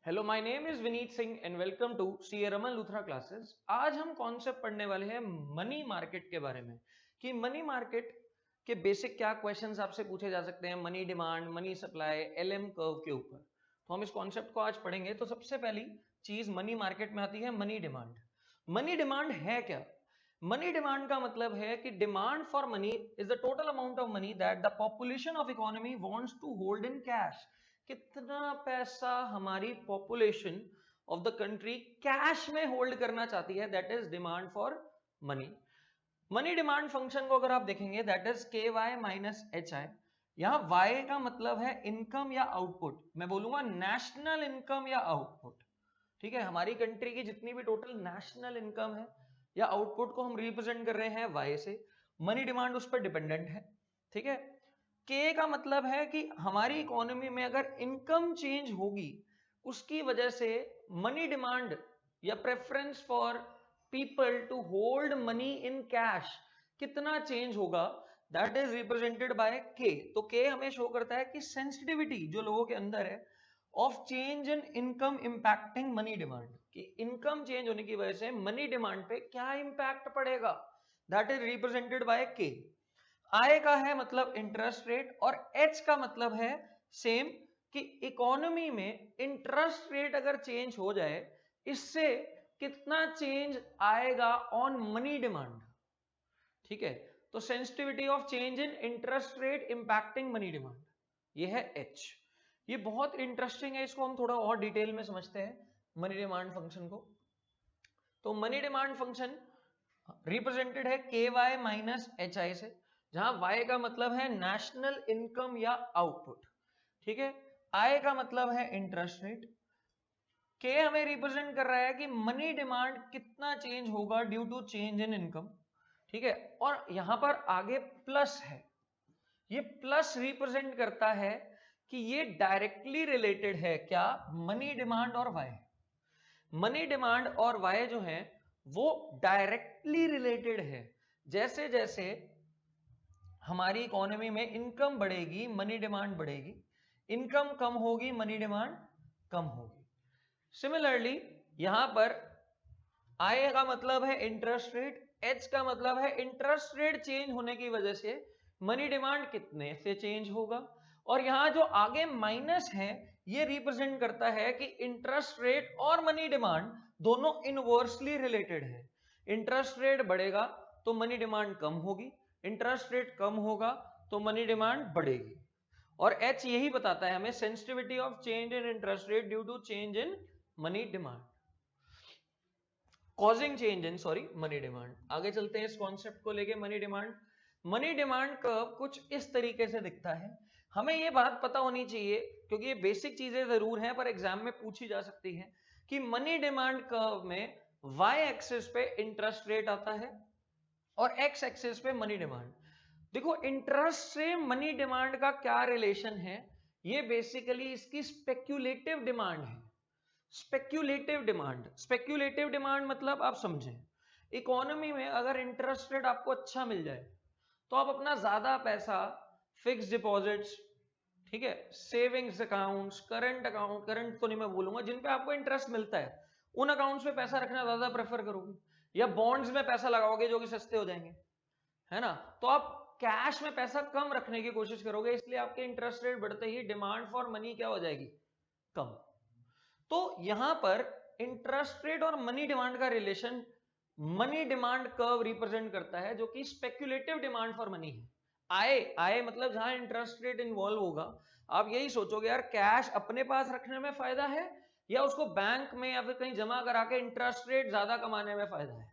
Hello my name is Vineet Singh and welcome to C Raman Luthra classes. आज हम concept पढ़ने वाले हैं मनी मार्केट के बारे में कि मनी मार्केट के बेसिक क्या क्वेश्चंस आपसे पूछे जा सकते हैं money demand, money supply, LM curve के ऊपर। तो हम इस कॉन्सेप्ट को आज पढ़ेंगे। तो सबसे पहली चीज मनी मार्केट में आती है मनी डिमांड। मनी डिमांड है क्या? मनी डिमांड का मतलब है कि demand for money is the total amount of money that the population of economy wants to hold in cash. कितना पैसा हमारी population of the country cash में होल्ड करना चाहती है, that is demand for money. Money demand function को अगर आप देखेंगे that is K Y minus H I. यहां वाई का मतलब है इनकम या आउटपुट। मैं बोलूंगा नेशनल इनकम या आउटपुट। ठीक है, हमारी कंट्री की जितनी भी टोटल नेशनल इनकम है या आउटपुट को हम रिप्रेजेंट कर रहे हैं वाई से। मनी डिमांड उस पर डिपेंडेंट है। ठीक है, के का मतलब है कि हमारी इकोनॉमी में अगर इनकम चेंज होगी उसकी वजह से मनी डिमांड या preference for people to hold money in cash कितना चेंज होगा, that is represented by K. तो के हमें शो करता है कि सेंसिटिविटी जो लोगों के अंदर है of change in income impacting money demand, कि इनकम चेंज होने की वजह से मनी डिमांड पे क्या इंपैक्ट पड़ेगा, दैट इज रिप्रेजेंटेड बाय के। आई का है मतलब इंटरेस्ट रेट और एच का मतलब है सेम, कि इकोनॉमी में इंटरेस्ट रेट अगर चेंज हो जाए इससे कितना चेंज आएगा ऑन मनी डिमांड। ठीक है, तो sensitivity of change in interest rate impacting money demand, ये है एच। ये बहुत इंटरेस्टिंग है, इसको हम थोड़ा और डिटेल में समझते हैं मनी डिमांड फंक्शन को। तो मनी डिमांड फंक्शन रिप्रेजेंटेड है के वाई माइनस एच आई से, जहां वाई का मतलब है नेशनल इनकम या आउटपुट। ठीक है, आई का मतलब है इंटरेस्ट रेट। के हमें रिप्रेजेंट कर रहा है कि मनी डिमांड कितना चेंज होगा due to change in income. ठीक है, और यहां पर आगे प्लस है। ये प्लस रिप्रेजेंट करता है कि ये डायरेक्टली रिलेटेड है क्या, मनी डिमांड और वाई। मनी डिमांड और वाई जो है वो डायरेक्टली रिलेटेड है। जैसे जैसे हमारी इकोनॉमी में इनकम बढ़ेगी मनी डिमांड बढ़ेगी, इनकम कम होगी मनी डिमांड कम होगी। सिमिलरली यहां पर आई का मतलब है इंटरेस्ट रेट, एच का मतलब है इंटरेस्ट रेट चेंज होने की वजह से मनी डिमांड कितने से चेंज होगा। और यहां जो आगे माइनस है ये रिप्रेजेंट करता है कि इंटरेस्ट रेट और मनी डिमांड दोनों इनवर्सली रिलेटेड है। इंटरेस्ट रेट बढ़ेगा तो मनी डिमांड कम होगी, इंटरेस्ट रेट कम होगा तो मनी डिमांड बढ़ेगी। और एच यही बताता है हमें sensitivity of change in interest rate due to change in money demand, causing change in money demand. आगे चलते हैं इस कॉन्सेप्ट को लेके money demand. Money demand curve कुछ इस तरीके से दिखता है। हमें ये बात पता होनी चाहिए क्योंकि ये बेसिक चीजें जरूर हैं पर एग्जाम में पूछी जा सकती है कि मनी डिमांड कर्व में वाई एक्सिस पे इंटरेस्ट रेट आता है और एक्स एक्सिस पे मनी डिमांड। देखो इंटरेस्ट से मनी डिमांड का क्या रिलेशन है, ये बेसिकली इसकी स्पेक्यूलेटिव डिमांड है। स्पेक्यूलेटिव डिमांड मतलब आप समझें, इकोनॉमी में अगर इंटरेस्ट रेट आपको अच्छा मिल जाए तो आप अपना ज्यादा पैसा फिक्स डिपॉजिट्स, ठीक है, सेविंग्स अकाउंट्स, करंट तो नहीं मैं बोलूंगा, जिन पे आपको इंटरेस्ट मिलता है उन अकाउंट्स में पैसा रखना ज्यादा प्रेफर करोगे, या बॉन्ड्स में पैसा लगाओगे जो कि सस्ते हो जाएंगे, है ना। तो आप कैश में पैसा कम रखने की कोशिश करोगे, इसलिए आपके इंटरेस्ट रेट बढ़ते ही डिमांड फॉर मनी क्या हो जाएगी, कम। तो यहां पर इंटरेस्ट रेट और मनी डिमांड का relation money demand curve represent करता है, जो कि स्पेक्यूलेटिव डिमांड फॉर मनी है। आए आए मतलब जहां इंटरेस्ट रेट इन्वॉल्व होगा, आप यही सोचोगे यार कैश अपने पास रखने में फायदा है या उसको बैंक में या फिर कहीं जमा करा के इंटरेस्ट रेट ज्यादा कमाने में फायदा है।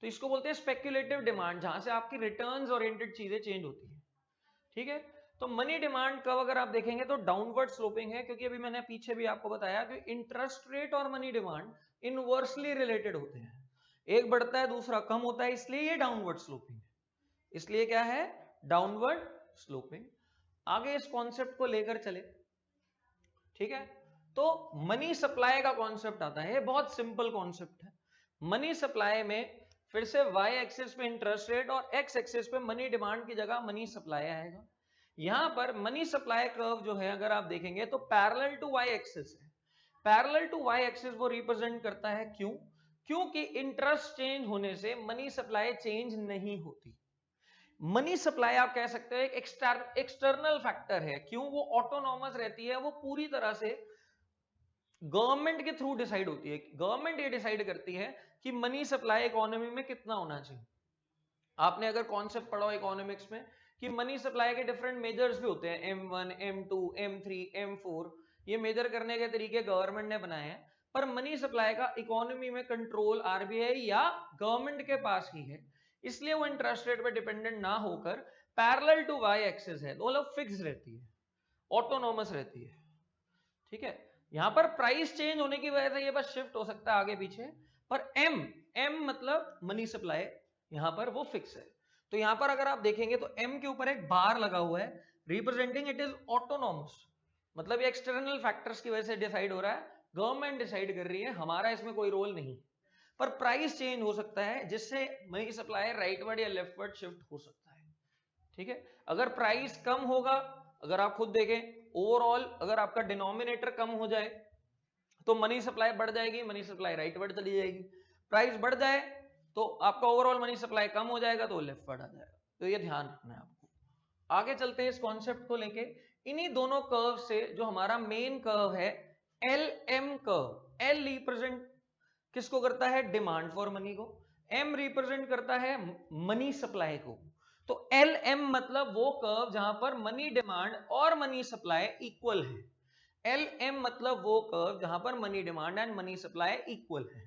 तो इसको बोलते हैं स्पेक्यूलेटिव डिमांड, जहां से आपकी रिटर्न्स ओरिएंटेड चीजें चेंज होती है। ठीक है, तो मनी डिमांड कर्व अगर आप देखेंगे तो डाउनवर्ड स्लोपिंग है, क्योंकि अभी मैंने पीछे भी आपको बताया कि इंटरेस्ट रेट और मनी डिमांड इनवर्सली रिलेटेड होते हैं, एक बढ़ता है दूसरा कम होता है, इसलिए ये डाउनवर्ड स्लोपिंग है। इसलिए क्या है, डाउनवर्ड स्लोपिंग। आगे इस कॉन्सेप्ट को लेकर चले, ठीक है, तो मनी सप्लाई का कॉन्सेप्ट आता है। बहुत सिंपल कॉन्सेप्ट है। मनी सप्लाई में फिर से वाई एक्सिस पे इंटरेस्ट रेट और एक्स एक्सिस पे मनी डिमांड की जगह मनी सप्लाई आएगा। यहां पर मनी सप्लाई कर्व जो है अगर आप देखेंगे तो पैरेलल टू वाई एक्सिस है। पैरेलल टू वाई एक्सिस वो रिप्रेजेंट करता है, क्यों? क्योंकि इंटरेस्ट चेंज होने से मनी सप्लाई चेंज नहीं होती। मनी सप्लाई आप कह सकते हैं एक एक्सटर्नल फैक्टर है, क्यों? वो ऑटोनॉमस रहती है, वो पूरी तरह से गवर्नमेंट के थ्रू डिसाइड होती है। गवर्नमेंट ये डिसाइड करती है कि मनी सप्लाई इकोनॉमी में कितना होना चाहिए। आपने अगर कॉन्सेप्ट पढ़ा हो इकोनॉमिक्स में कि मनी सप्लाई के डिफरेंट मेजर्स भी होते हैं, M1, M2, M3, M4, ये मेजर करने के तरीके गवर्नमेंट ने बनाए हैं, पर मनी सप्लाई का इकोनॉमी में कंट्रोल आरबीआई या गवर्नमेंट के पास ही है, इसलिए वो इंटरेस्ट रेट पे डिपेंडेंट ना होकर पैरेलल टू वाई एक्सिस है, मतलब फिक्स रहती है, ऑटोनॉमस रहती है। ठीक है, यहां पर प्राइस चेंज होने की वजह से ये बस शिफ्ट हो सकता है आगे पीछे, पर एम मतलब मनी सप्लाई, यहां पर वो फिक्स है। तो यहां पर अगर आप देखेंगे तो एम के ऊपर एक बार लगा हुआ है, रिप्रेजेंटिंग इट इज ऑटोनॉमस, मतलब ये एक्सटर्नल फैक्टर्स की वजह से डिसाइड हो रहा है, गवर्नमेंट डिसाइड कर रही है, हमारा इसमें कोई रोल नहीं। पर प्राइस चेंज हो सकता है जिससे मनी सप्लाई राइटवर्ड या लेफ्टवर्ड शिफ्ट हो सकता है। ठीक है, अगर प्राइस कम होगा, अगर आप खुद देखें ओवरऑल, अगर आपका डिनोमिनेटर कम हो जाए तो मनी सप्लाई बढ़ जाएगी, मनी सप्लाई राइटवर्ड चली जाएगी। प्राइस बढ़ जाए तो आपका ओवरऑल मनी सप्लाई कम हो जाएगा तो लेफ्टवर्ड आ जाएगा। तो ये ध्यान रखना है आपको। आगे चलते हैं इस कॉन्सेप्ट को लेके। इन्हीं दोनों कर्व से जो हमारा मेन कर्व है L M curve, L represent किसको करता है? डिमांड फॉर मनी को। एम रिप्रेजेंट करता है मनी सप्लाई को। तो एल एम मतलब वो कर्व जहां पर मनी डिमांड और मनी सप्लाई इक्वल है। एल एम मतलब वो कर्व जहां पर money demand and money supply equal है।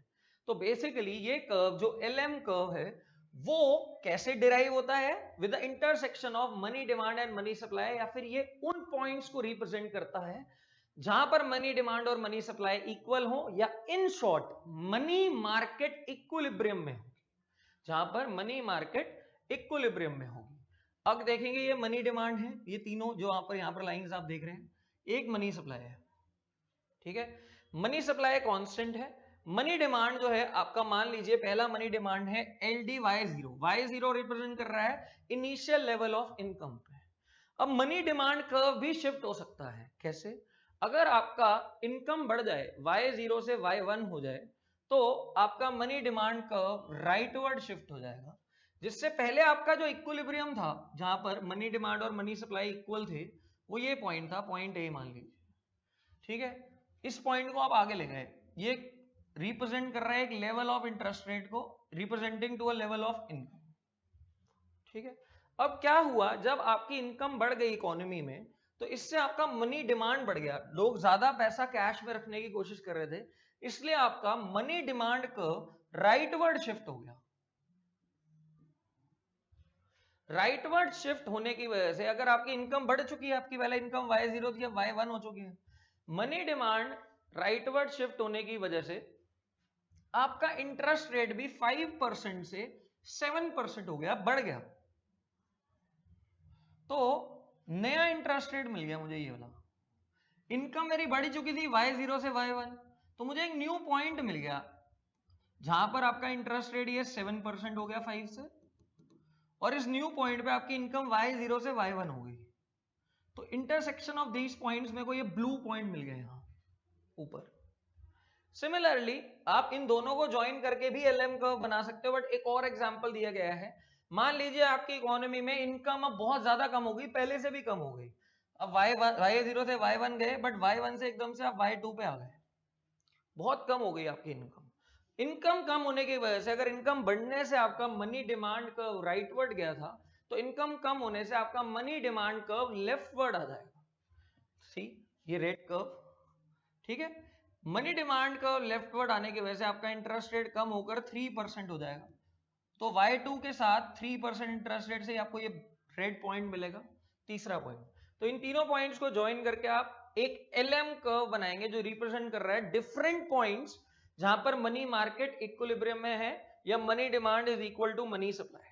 तो बेसिकली ये कर्व जो एल एम कर्व है वो कैसे डिराइव होता है? With the intersection of money demand and money supply, या फिर ये उन पॉइंट्स को रिप्रेजेंट करता है जहां पर मनी डिमांड और मनी सप्लाई इक्वल हो, या in short money market equilibrium में हो, जहां पर मनी मार्केट इक्विलिब्रियम में होगी। अब देखेंगे ये मनी डिमांड है, ये तीनों जो यहां पर लाइंस आप देख रहे हैं, एक मनी सप्लाई है। ठीक है, मनी सप्लाई कांस्टेंट है। मनी डिमांड जो है आपका, मान लीजिए पहला मनी डिमांड है LDY0, Y0 रिप्रेजेंट कर रहा है इनिशियल लेवल ऑफ इनकम पे। अब मनी डिमांड कर्व भी शिफ्ट हो सकता है, कैसे? अगर आपका इनकम बढ़ जाए, Y0 से Y1 हो जाए, तो आपका money demand curve rightward shift हो जाएगा, जिससे पहले आपका जो इक्विलिब्रियम था जहां पर मनी डिमांड और मनी सप्लाई इक्वल थे, वो ये पॉइंट था, पॉइंट ए मान लीजिए। ठीक है, इस पॉइंट को आप आगे ले गए, ये रिप्रेजेंट कर रहा है एक लेवल ऑफ इंटरेस्ट रेट को, representing to a level of income. ठीक है, अब क्या हुआ, जब आपकी इनकम बढ़ गई इकोनॉमी में, तो इससे आपका मनी डिमांड बढ़ गया, लोग ज्यादा पैसा कैश में रखने की कोशिश कर रहे थे, इसलिए आपका money demand curve rightward shift हो गया। राइटवर्ड शिफ्ट होने की वजह से अगर आपकी इनकम बढ़ चुकी है, आपकी पहले इनकम Y0 थी, अब Y1 हो चुकी है, मनी डिमांड राइटवर्ड शिफ्ट होने की वजह से आपका इंटरेस्ट रेट भी 5% से 7% हो गया, बढ़ गया। तो नया इंटरेस्ट रेट मिल गया मुझे, ये वाला। इनकम मेरी बढ़ चुकी थी Y0 से Y1, तो मुझे एक न्यू पॉइंट मिल गया जहां पर आपका इंटरेस्ट रेट ये 7% हो गया 5 से, और इस न्यू पॉइंट पे आपकी इनकम Y0 से Y1 हो गई। तो इंटरसेक्शन ऑफ दीज पॉइंट्स में को ये ब्लू पॉइंट मिल गया यहां ऊपर। सिमिलरली आप इन दोनों को ज्वाइन करके भी एलएम कर्व बना सकते हो, बट एक और एग्जांपल दिया गया है। मान लीजिए आपकी इकोनॉमी में इनकम अब बहुत ज्यादा कम हो गई, पहले से भी कम हो गई, अब Y0 से Y1 गए, बट Y1 से एकदम से आप Y2 पे आ गए, बहुत कम हो गई आपकी इनकम। इनकम कम होने की वजह से, अगर इनकम बढ़ने से आपका मनी डिमांड कर्व राइटवर्ड गया था, तो इनकम कम होने से आपका मनी डिमांड कर्व लेफ्टवर्ड आ जाएगा। सी ये रेड कर्व। ठीक है, मनी डिमांड कर्व लेफ्टवर्ड आने की वजह से आपका इंटरेस्ट रेट कम होकर 3% हो जाएगा। तो Y2 के साथ 3% इंटरेस्ट रेट से आपको ये रेड पॉइंट मिलेगा, तीसरा पॉइंट। तो इन तीनों पॉइंट्स को ज्वाइन करके आप एक LM कर्व बनाएंगे जो रिप्रेजेंट कर रहा है डिफरेंट पॉइंट्स जहां पर मनी मार्केट इक्विलिब्रियम में है, या money demand is equal to money supply.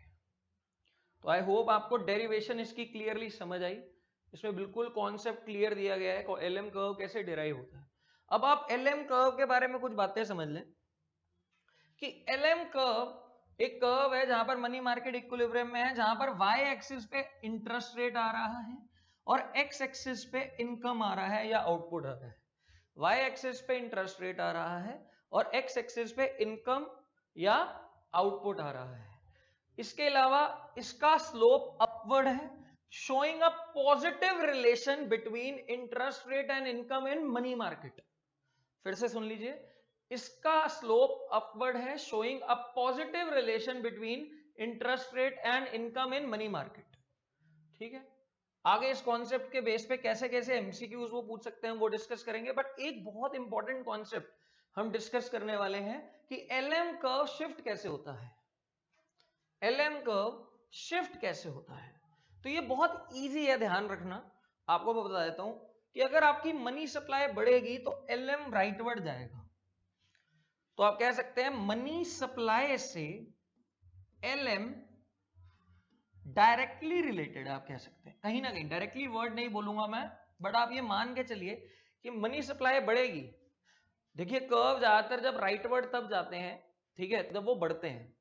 तो आई होप आपको डेरिवेशन इसकी क्लियरली समझ आई। इसमें बिल्कुल कॉन्सेप्ट क्लियर दिया गया है LM कर्व कैसे डिराइव होता है। अब आप LM कर्व के बारे में कुछ बातें समझ लें कि LM कर्व एक कर्व है जहां पर मनी मार्केट इक्विलिब्रियम में है, जहां पर Y एक्सिस पे इंटरेस्ट रेट आ रहा है और X एक्सिस पे इनकम आ रहा है या आउटपुट आ रहा है। वाई एक्सिस पे इंटरेस्ट रेट आ रहा है और एक्स एक्सिस पे इनकम या आउटपुट आ रहा है। इसके अलावा इसका स्लोप अपवर्ड है, showing a positive relation between interest rate and income in money market. फिर से सुन लीजिए, इसका स्लोप अपवर्ड है, showing a positive relation between interest rate and income in money market. ठीक है, आगे इस कॉन्सेप्ट के बेस पे कैसे कैसे एमसीक्यूज वो पूछ सकते हैं वो डिस्कस करेंगे, बट एक बहुत इंपॉर्टेंट कॉन्सेप्ट हम डिस्कस करने वाले हैं कि एलएम कर्व शिफ्ट कैसे होता है। एलएम कर्व शिफ्ट कैसे होता है, तो ये बहुत इजी है, ध्यान रखना। आपको मैं बता देता हूं कि अगर आपकी मनी सप्लाई बढ़ेगी तो एलएम राइटवर्ड जाएगा। तो आप कह सकते हैं मनी सप्लाई से एलएम डायरेक्टली रिलेटेड, आप कह सकते हैं। कहीं ना कहीं डायरेक्टली वर्ड नहीं बोलूंगा मैं, बट आप ये मान के चलिए कि मनी सप्लाई बढ़ेगी। देखिए कर्व ज्यादातर जब राइटवर्ड तब जाते हैं, ठीक है, जब वो बढ़ते हैं।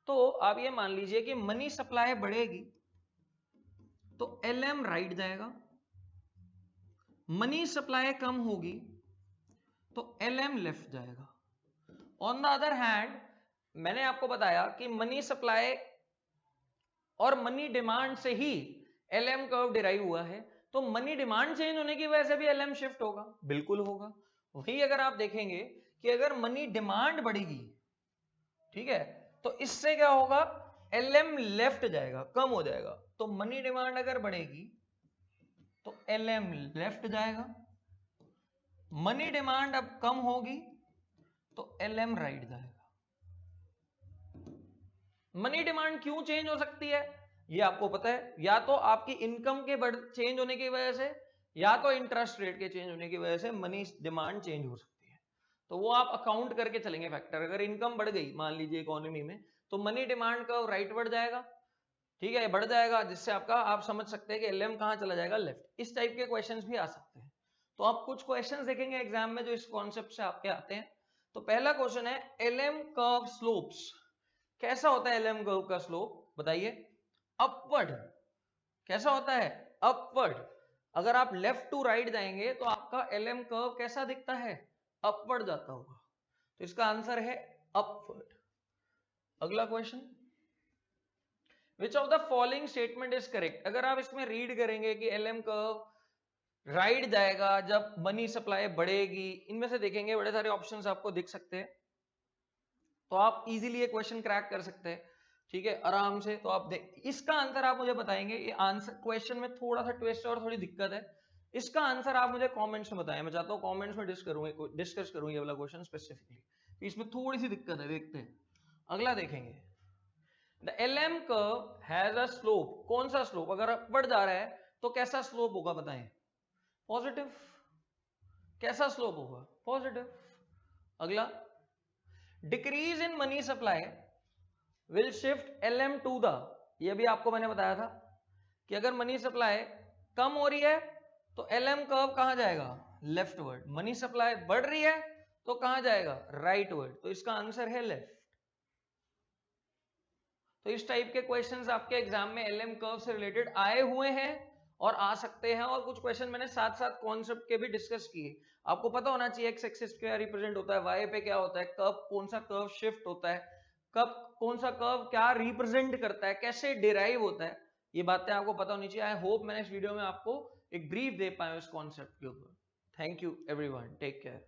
तो आप ये मान लीजिए कि मनी सप्लाई बढ़ेगी तो एलएम राइट जाएगा, मनी सप्लाई कम होगी तो एलएम लेफ्ट जाएगा। ऑन द अदर हैंड, मैंने आपको बताया कि मनी सप्लाई और मनी डिमांड से ही एलएम कर्व डिराइव हुआ है, तो मनी डिमांड चेंज होने की वजह से भी एलएम शिफ्ट होगा, बिल्कुल होगा। वही अगर आप देखेंगे कि अगर मनी डिमांड बढ़ेगी, ठीक है, तो इससे क्या होगा, एलएम लेफ्ट जाएगा, कम हो जाएगा। तो मनी डिमांड अगर बढ़ेगी तो एलएम लेफ्ट जाएगा, मनी डिमांड अब कम होगी तो एलएम राइट जाएगा। मनी डिमांड क्यों चेंज हो सकती है ये आपको पता है, या तो आपकी इनकम के चेंज होने की वजह से, या तो इंटरेस्ट रेट के चेंज होने की वजह से मनी डिमांड चेंज हो सकती है। तो वो आप अकाउंट करके चलेंगे फैक्टर। अगर इनकम बढ़ गई मान लीजिए इकोनॉमी में, तो मनी डिमांड का राइटवर्ड जाएगा, ठीक है, बढ़ जाएगा, जिससे आपका आप समझ सकते हैं कि एलएम कहां चला जाएगा, लेफ्ट। इस टाइप के क्वेश्चंस भी आ सकते हैं। तो आप कुछ क्वेश्चंस देखेंगे एग्जाम में जो इस कॉन्सेप्ट से आपके आते हैं। तो पहला क्वेश्चन है एलएम कर्व स्लोप्स। कैसा होता है एलएम कर्व का स्लोप, बताइए। अपवर्ड। कैसा होता है, अपवर्ड। अगर आप लेफ्ट टू राइट जाएंगे तो आपका एलएम कर्व कैसा दिखता है, अपवर्ड जाता होगा। तो इसका आंसर है अपवर्ड। अगला question, which of the following statement is correct. अगर आप इसमें रीड करेंगे कि एलएम कर्व राइट जाएगा जब मनी सप्लाई बढ़ेगी, इनमें से देखेंगे बड़े सारे ऑप्शंस आपको दिख सकते हैं, तो आप इजीली ये क्वेश्चन क्रैक कर सकते हैं, ठीक है, आराम से। तो आप देख, इसका आंसर आप मुझे बताएंगे। ये आंसर क्वेश्चन में थोड़ा सा ट्विस्ट और थोड़ी दिक्कत है, इसका आंसर आप मुझे कमेंट्स में बताएं। मैं चाहता हूं कमेंट्स में डिस्कस करूं ये वाला क्वेश्चन स्पेसिफिकली। इसमें थोड़ी सी दिक्कत है, देखते हैं। अगला देखेंगे, the LM curve has a slope. कौन सा स्लोप, अगर अपवर्ड जा रहा है तो कैसा स्लोप होगा, बताएं। पॉजिटिव। कैसा स्लोप होगा, पॉजिटिव। अगला, decrease in money supply will shift LM to the. ये भी आपको मैंने बताया था कि अगर मनी सप्लाई कम हो रही है तो एलएम कर्व कहां जाएगा, लेफ्टवर्ड। मनी सप्लाई बढ़ रही है तो कहां जाएगा, राइटवर्ड। तो इसका आंसर है लेफ्ट। तो इस टाइप के क्वेश्चंस आपके एग्जाम में एलएम कर्व से रिलेटेड आए हुए हैं और आ सकते हैं। और कुछ क्वेश्चन मैंने साथ साथ कॉन्सेप्ट के भी डिस्कस किए। आपको पता होना चाहिए एक्स एक्सिस क्या रिप्रेजेंट होता है, वाई पे क्या होता है, कब कौन सा कर्व शिफ्ट होता है, कब कौन सा कर्व क्या रिप्रेजेंट करता है, कैसे डिराइव होता है, ये बातें आपको पता होनी चाहिए। आई होप मैंने इस वीडियो में आपको एक ब्रीफ दे पाया इस कॉन्सेप्ट के ऊपर। Thank you everyone, take care.